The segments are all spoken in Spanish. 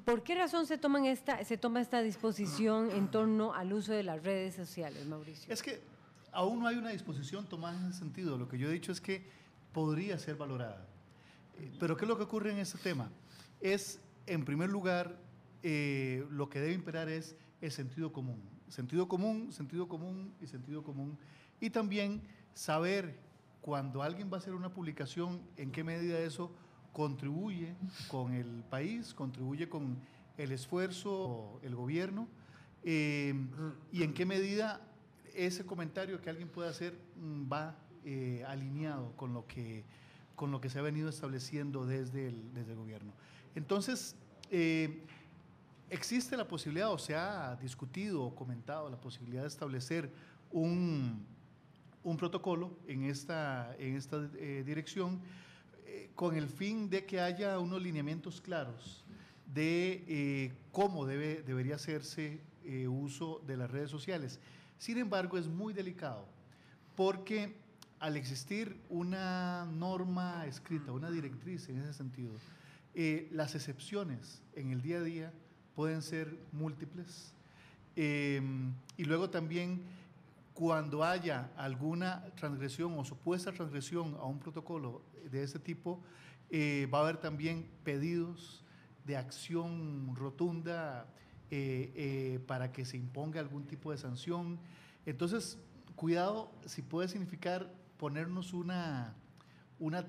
¿Por qué razón se toma esta disposición en torno al uso de las redes sociales, Mauricio? Es que aún no hay una disposición tomada en ese sentido. Lo que yo he dicho es que podría ser valorada. Pero ¿qué es lo que ocurre en este tema? Es, en primer lugar, lo que debe imperar es el sentido común. Sentido común, sentido común y sentido común. Y también saber cuando alguien va a hacer una publicación, en qué medida eso contribuye con el país, contribuye con el esfuerzo, el gobierno, y en qué medida ese comentario que alguien puede hacer va alineado con lo que se ha venido estableciendo desde el gobierno. Entonces, existe la posibilidad, o se ha discutido o comentado la posibilidad de establecer un protocolo en esta dirección, con el fin de que haya unos lineamientos claros de cómo debería hacerse uso de las redes sociales. Sin embargo, es muy delicado porque al existir una norma escrita, una directriz en ese sentido, las excepciones en el día a día pueden ser múltiples, y luego también cuando haya alguna transgresión o supuesta transgresión a un protocolo de ese tipo, va a haber también pedidos de acción rotunda para que se imponga algún tipo de sanción. Entonces, cuidado si puede significar ponernos una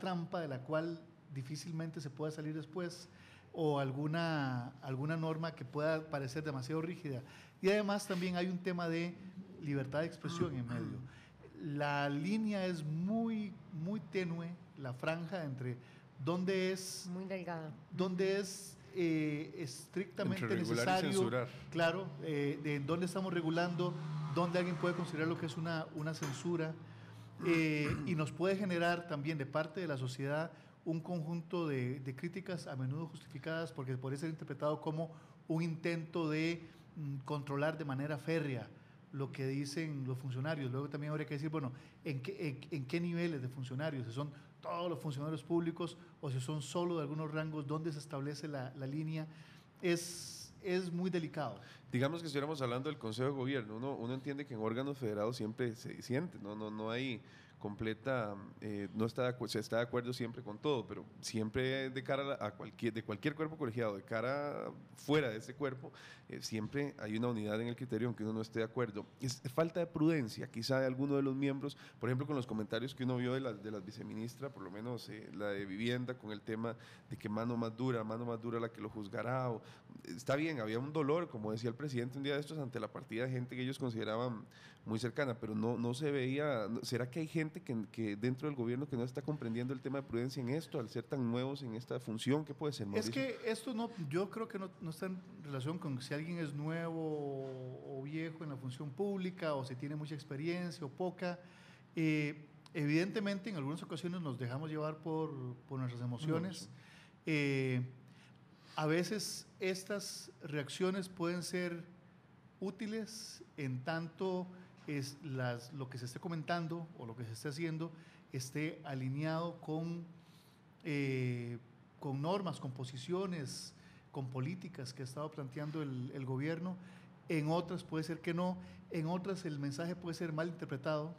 trampa de la cual difícilmente se pueda salir después, o alguna norma que pueda parecer demasiado rígida. Y además también hay un tema de libertad de expresión en medio. La línea es muy, muy tenue, la franja entre dónde es... Muy delgada. Dónde es estrictamente necesario, claro, de dónde estamos regulando, dónde alguien puede considerar lo que es una censura, y nos puede generar también de parte de la sociedad un conjunto de críticas a menudo justificadas, porque puede ser interpretado como un intento de controlar de manera férrea lo que dicen los funcionarios. Luego también habría que decir, bueno, ¿en qué niveles de funcionarios? Si son todos los funcionarios públicos o si son solo de algunos rangos, ¿dónde se establece la línea? Es muy delicado. Digamos que estuviéramos hablando del Consejo de Gobierno, uno entiende que en órganos federados siempre se siente, no hay completa, se está de acuerdo siempre con todo, pero siempre de cara a cualquier cuerpo colegiado, de cara fuera de ese cuerpo, siempre hay una unidad en el criterio aunque uno no esté de acuerdo. Es falta de prudencia quizá de alguno de los miembros, por ejemplo con los comentarios que uno vio de la viceministra, por lo menos la de Vivienda, con el tema de que mano más dura la que lo juzgará. Está bien, había un dolor, como decía el presidente un día de estos, ante la partida de gente que ellos consideraban muy cercana, pero no se veía. ¿Será que hay gente que dentro del gobierno que no está comprendiendo el tema de prudencia en esto, al ser tan nuevos en esta función? ¿Qué puede ser, Mauricio? Es que esto yo creo que no está en relación con si alguien es nuevo o viejo en la función pública, o si tiene mucha experiencia o poca. Evidentemente en algunas ocasiones nos dejamos llevar por nuestras emociones. A veces estas reacciones pueden ser útiles en tanto lo que se esté comentando o lo que se esté haciendo esté alineado con normas, con posiciones, con políticas que ha estado planteando el gobierno. En otras puede ser que no, en otras el mensaje puede ser mal interpretado,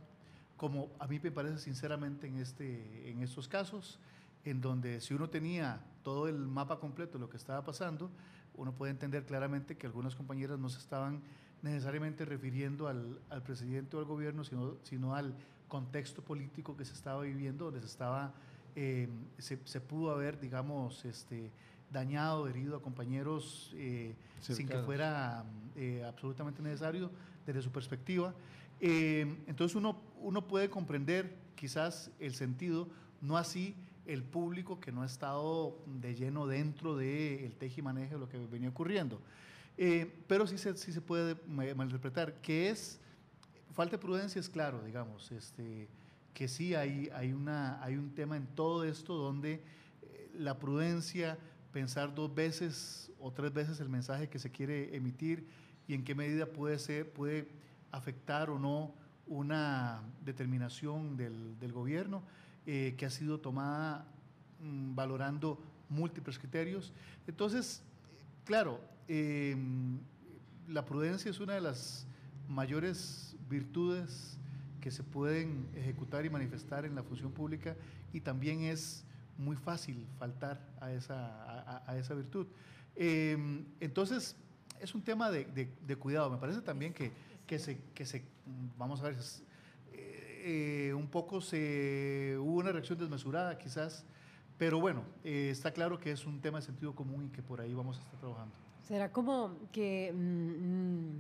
como a mí me parece sinceramente en estos casos, en donde si uno tenía todo el mapa completo de lo que estaba pasando, uno puede entender claramente que algunas compañeras no se estaban necesariamente refiriendo al presidente o al gobierno, sino al contexto político que se estaba viviendo, donde se pudo haber, digamos, dañado, herido a compañeros sin que fuera absolutamente necesario desde su perspectiva. Entonces uno puede comprender quizás el sentido, no así el público que no ha estado de lleno dentro del tejimaneje de lo que venía ocurriendo. Pero sí se puede malinterpretar. Que es falta de prudencia, es claro, digamos, que sí hay un tema en todo esto donde la prudencia, pensar 2 veces o 3 veces el mensaje que se quiere emitir y en qué medida puede afectar o no una determinación del gobierno que ha sido tomada valorando múltiples criterios. Entonces, claro, la prudencia es una de las mayores virtudes que se pueden ejecutar y manifestar en la función pública, y también es muy fácil faltar a esa virtud. Entonces, es un tema de cuidado. Me parece también que se vamos a ver, un poco hubo una reacción desmesurada quizás, pero bueno, está claro que es un tema de sentido común y que por ahí vamos a estar trabajando. ¿Será como que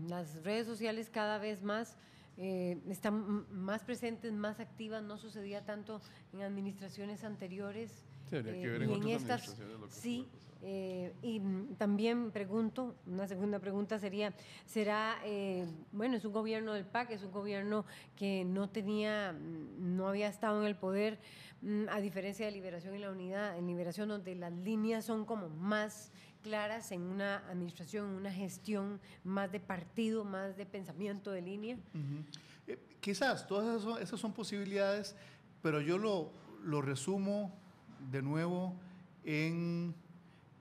las redes sociales cada vez más están más presentes, más activas? No sucedía tanto en administraciones anteriores. Sí, habría que ver en otras administraciones lo que sí. puede pasar. Y también pregunto, una segunda pregunta sería, ¿será, bueno, es un gobierno del PAC, es un gobierno que no había estado en el poder, a diferencia de Liberación y la Unidad, en Liberación donde las líneas son como más claras, en una administración, en una gestión más de partido, más de pensamiento de línea? Quizás, todas esas son posibilidades, pero yo lo resumo de nuevo en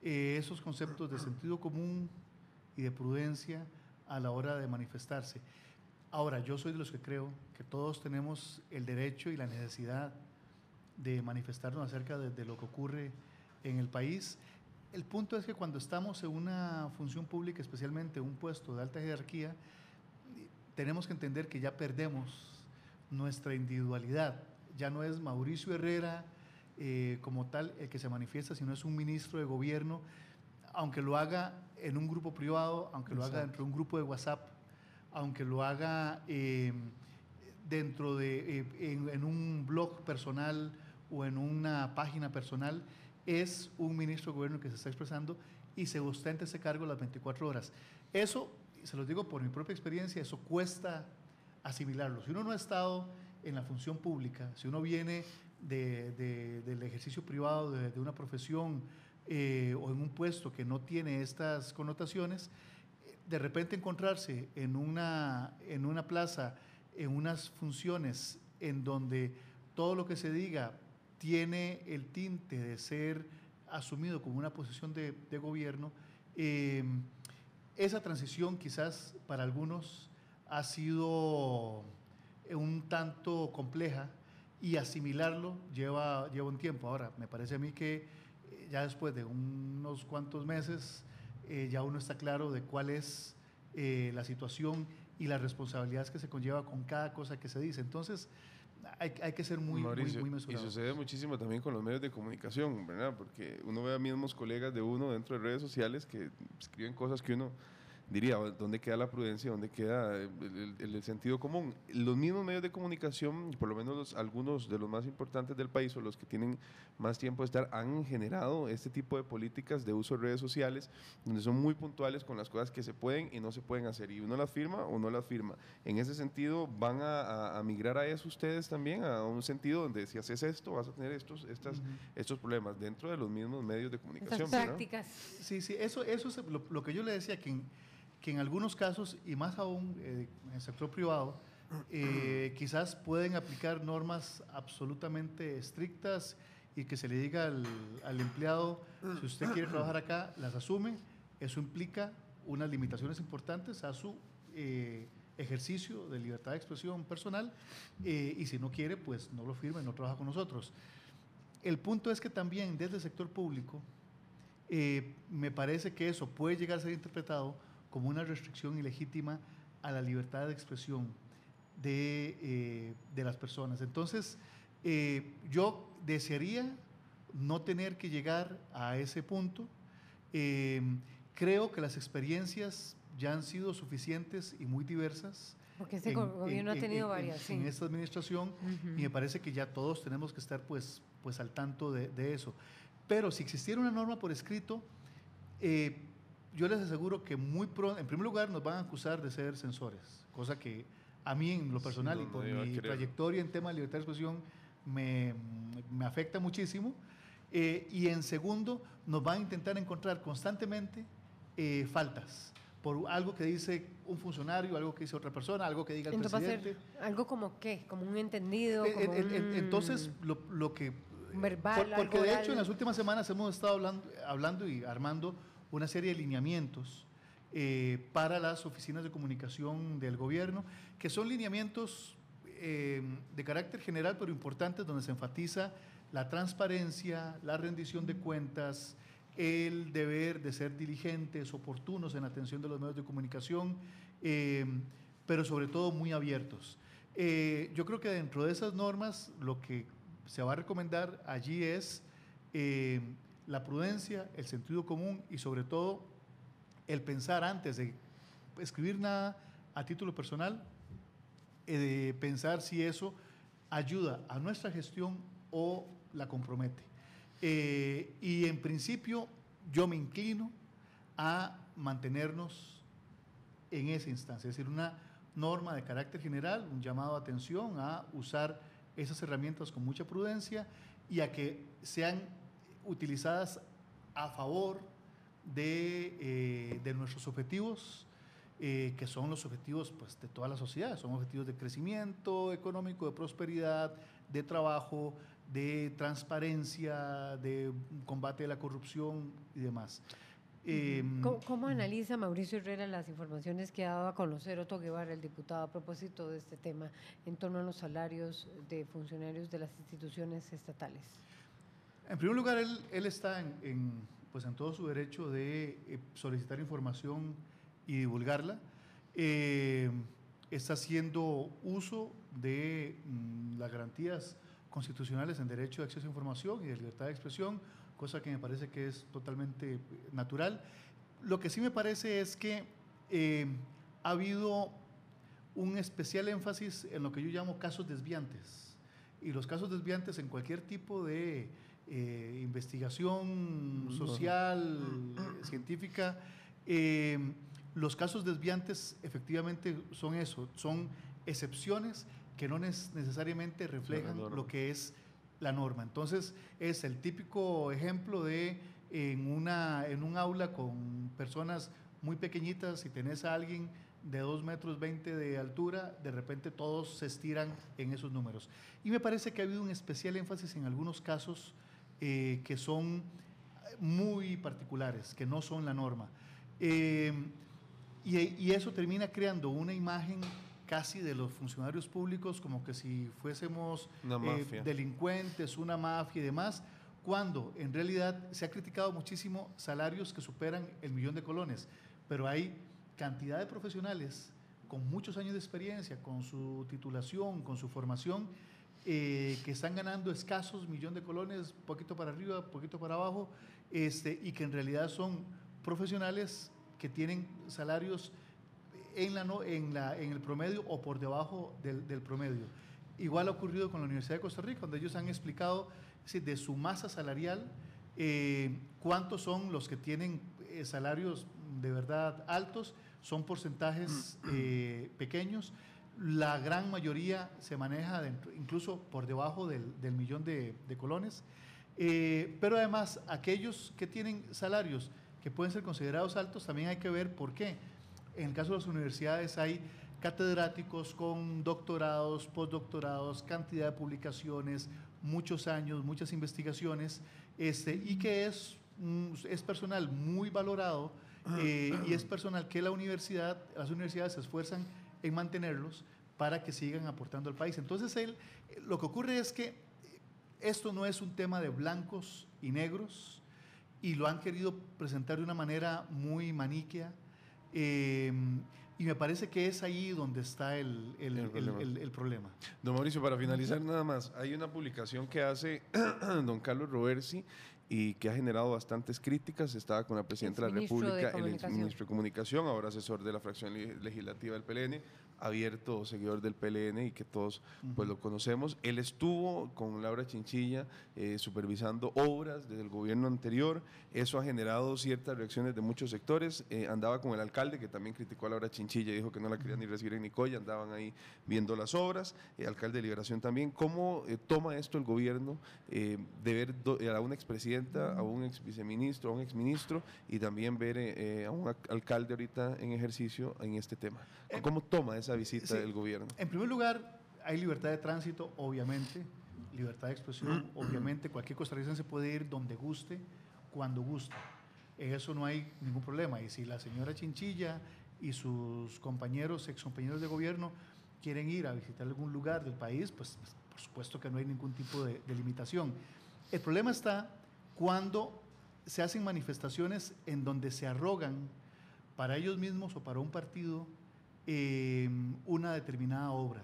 esos conceptos de sentido común y de prudencia a la hora de manifestarse. Ahora, yo soy de los que creo que todos tenemos el derecho y la necesidad de manifestarnos acerca de lo que ocurre en el país. El punto es que cuando estamos en una función pública, especialmente un puesto de alta jerarquía, tenemos que entender que ya perdemos nuestra individualidad. Ya no es Mauricio Herrera como tal el que se manifiesta, sino es un ministro de gobierno, aunque lo haga en un grupo privado, aunque lo haga dentro de un grupo de WhatsApp, aunque lo haga dentro de en un blog personal o en una página personal, es un ministro de gobierno que se está expresando y se ostenta ese cargo las 24 horas. Eso, se los digo por mi propia experiencia, eso cuesta asimilarlo. Si uno no ha estado en la función pública, si uno viene del ejercicio privado de una profesión o en un puesto que no tiene estas connotaciones, de repente encontrarse en una plaza, en unas funciones en donde todo lo que se diga tiene el tinte de ser asumido como una posición de gobierno, esa transición quizás para algunos ha sido un tanto compleja y asimilarlo lleva un tiempo. Ahora, me parece a mí que ya después de unos cuantos meses ya uno está claro de cuál es la situación y las responsabilidades que se conlleva con cada cosa que se dice. Entonces, hay que ser muy mesurado. Y sucede muchísimo también con los medios de comunicación, ¿verdad? Porque uno ve a mismos colegas de uno dentro de redes sociales que escriben cosas que uno diría, ¿dónde queda la prudencia? ¿Dónde queda el sentido común? Los mismos medios de comunicación, por lo menos algunos de los más importantes del país o los que tienen más tiempo de estar, han generado este tipo de políticas de uso de redes sociales donde son muy puntuales con las cosas que se pueden y no se pueden hacer, y uno las firma o no las firma. En ese sentido, ¿van a migrar a eso ustedes también? A un sentido donde si haces esto vas a tener estos problemas dentro de los mismos medios de comunicación. Estas prácticas. Sí, eso es lo que yo le decía, que en algunos casos, y más aún en el sector privado, quizás pueden aplicar normas absolutamente estrictas y que se le diga al empleado, si usted quiere trabajar acá, las asume. Eso implica unas limitaciones importantes a su ejercicio de libertad de expresión personal, y si no quiere, pues no lo firme, no trabaja con nosotros. El punto es que también desde el sector público me parece que eso puede llegar a ser interpretado como una restricción ilegítima a la libertad de expresión de las personas. Entonces, yo desearía no tener que llegar a ese punto. Creo que las experiencias ya han sido suficientes y muy diversas. Porque este gobierno ha tenido varias. En esta administración, y me parece que ya todos tenemos que estar pues al tanto de eso. Pero si existiera una norma por escrito, yo les aseguro que muy pronto, en primer lugar, nos van a acusar de ser censores, cosa que a mí en lo personal y por mi trayectoria en tema de libertad de expresión me afecta muchísimo. Y en segundo, nos van a intentar encontrar constantemente faltas por algo que dice un funcionario, algo que dice otra persona, algo que diga el presidente. ¿Algo como qué? ¿Como un entendido? Entonces, lo que verbal. Porque algo de oral. hecho en las últimas semanas hemos estado hablando y armando una serie de lineamientos para las oficinas de comunicación del gobierno, que son lineamientos de carácter general, pero importantes, donde se enfatiza la transparencia, la rendición de cuentas, el deber de ser diligentes, oportunos en la atención de los medios de comunicación, pero sobre todo muy abiertos. Yo creo que dentro de esas normas lo que se va a recomendar allí es la prudencia, el sentido común y sobre todo el pensar antes de escribir nada a título personal, de pensar si eso ayuda a nuestra gestión o la compromete. Y en principio yo me inclino a mantenernos en esa instancia, es decir, una norma de carácter general, un llamado a atención a usar esas herramientas con mucha prudencia y a que sean utilizadas a favor de nuestros objetivos, que son los objetivos pues, de toda la sociedad, son objetivos de crecimiento económico, de prosperidad, de trabajo, de transparencia, de combate a la corrupción y demás. ¿Cómo analiza Mauricio Herrera las informaciones que ha dado a conocer Otto Guevara, el diputado, a propósito de este tema en torno a los salarios de funcionarios de las instituciones estatales? En primer lugar, él está pues en todo su derecho de solicitar información y divulgarla. Está haciendo uso de las garantías constitucionales en derecho de acceso a información y de libertad de expresión, cosa que me parece que es totalmente natural. Lo que sí me parece es que ha habido un especial énfasis en lo que yo llamo casos desviantes. Y los casos desviantes en cualquier tipo de investigación social, científica, los casos desviantes efectivamente son eso, son excepciones que no necesariamente reflejan lo que es la norma. Entonces, es el típico ejemplo de en un aula con personas muy pequeñitas, si tenés a alguien de 2,20 metros de altura, de repente todos se estiran en esos números. Y me parece que ha habido un especial énfasis en algunos casos que son muy particulares, que no son la norma. Y eso termina creando una imagen casi de los funcionarios públicos como que si fuésemos delincuentes, una mafia y demás, cuando en realidad se ha criticado muchísimo salarios que superan el 1.000.000 de colones, pero hay cantidad de profesionales con muchos años de experiencia, con su titulación, con su formación, que están ganando escasos 1.000.000 de colones, poquito para arriba, poquito para abajo, y que en realidad son profesionales que tienen salarios en el promedio o por debajo del promedio. Igual ha ocurrido con la Universidad de Costa Rica, donde ellos han explicado de su masa salarial cuántos son los que tienen salarios de verdad altos, son porcentajes pequeños. La gran mayoría se maneja incluso por debajo del 1.000.000 de colones, pero además aquellos que tienen salarios que pueden ser considerados altos, también hay que ver por qué. En el caso de las universidades hay catedráticos con doctorados, postdoctorados, cantidad de publicaciones, muchos años, muchas investigaciones, y que es personal muy valorado y es personal que las universidades se esfuerzan en mantenerlos para que sigan aportando al país. Entonces, lo que ocurre es que esto no es un tema de blancos y negros y lo han querido presentar de una manera muy maniquea. Y me parece que es ahí donde está el problema. Don Mauricio, para finalizar nada más, hay una publicación que hace don Carlos Roversi y que ha generado bastantes críticas. Estaba con la Presidenta de la República, el exministro de Comunicación, ahora asesor de la fracción legislativa del PLN, abierto seguidor del PLN y que todos pues lo conocemos. Él estuvo con Laura Chinchilla supervisando obras desde el gobierno anterior. Eso ha generado ciertas reacciones de muchos sectores. Andaba con el alcalde, que también criticó a Laura Chinchilla y dijo que no la querían ni recibir en Nicoya, andaban ahí viendo las obras. Alcalde de Liberación también. ¿Cómo toma esto el gobierno de ver a una expresidenta, a un ex viceministro, a un exministro y también ver a un alcalde ahorita en ejercicio en este tema? ¿Cómo toma esa visita del gobierno? En primer lugar, hay libertad de tránsito, obviamente. libertad de expresión, obviamente cualquier costarricense puede ir donde guste, cuando guste. En eso no hay ningún problema. Y si la señora Chinchilla y sus compañeros, excompañeros de gobierno, quieren ir a visitar algún lugar del país, pues por supuesto que no hay ningún tipo de limitación. El problema está cuando se hacen manifestaciones en donde se arrogan para ellos mismos o para un partido una determinada obra,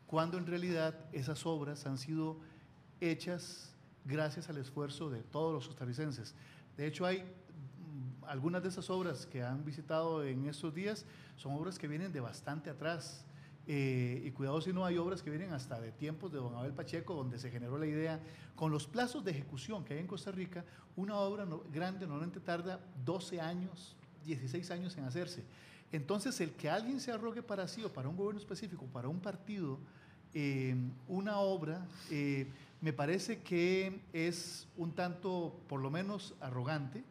cuando en realidad esas obras han sido hechas gracias al esfuerzo de todos los costarricenses. De hecho, hay algunas de esas obras que han visitado en estos días, son obras que vienen de bastante atrás. Y cuidado si no, hay obras que vienen hasta de tiempos de don Abel Pacheco, donde se generó la idea. Con los plazos de ejecución que hay en Costa Rica, una obra grande normalmente tarda 12 años, 16 años en hacerse. Entonces, el que alguien se arrogue para sí o para un gobierno específico, para un partido, una obra, me parece que es un tanto, por lo menos, arrogante,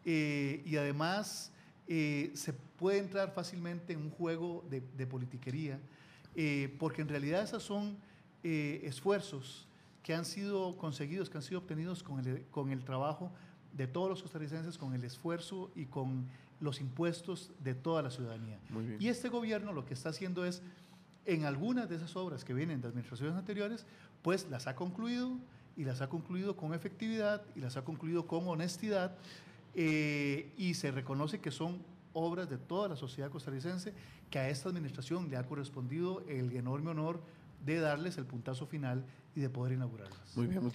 y además se puede entrar fácilmente en un juego de politiquería, porque en realidad esos son esfuerzos que han sido conseguidos, que han sido obtenidos con el trabajo de todos los costarricenses, con el esfuerzo y con los impuestos de toda la ciudadanía. Muy bien. Y este gobierno lo que está haciendo es, en algunas de esas obras que vienen de administraciones anteriores, pues las ha concluido, y las ha concluido con efectividad, y las ha concluido con honestidad, y se reconoce que son obras de toda la sociedad costarricense, que a esta administración le ha correspondido el enorme honor de darles el puntazo final y de poder inaugurarlas. Muy bien,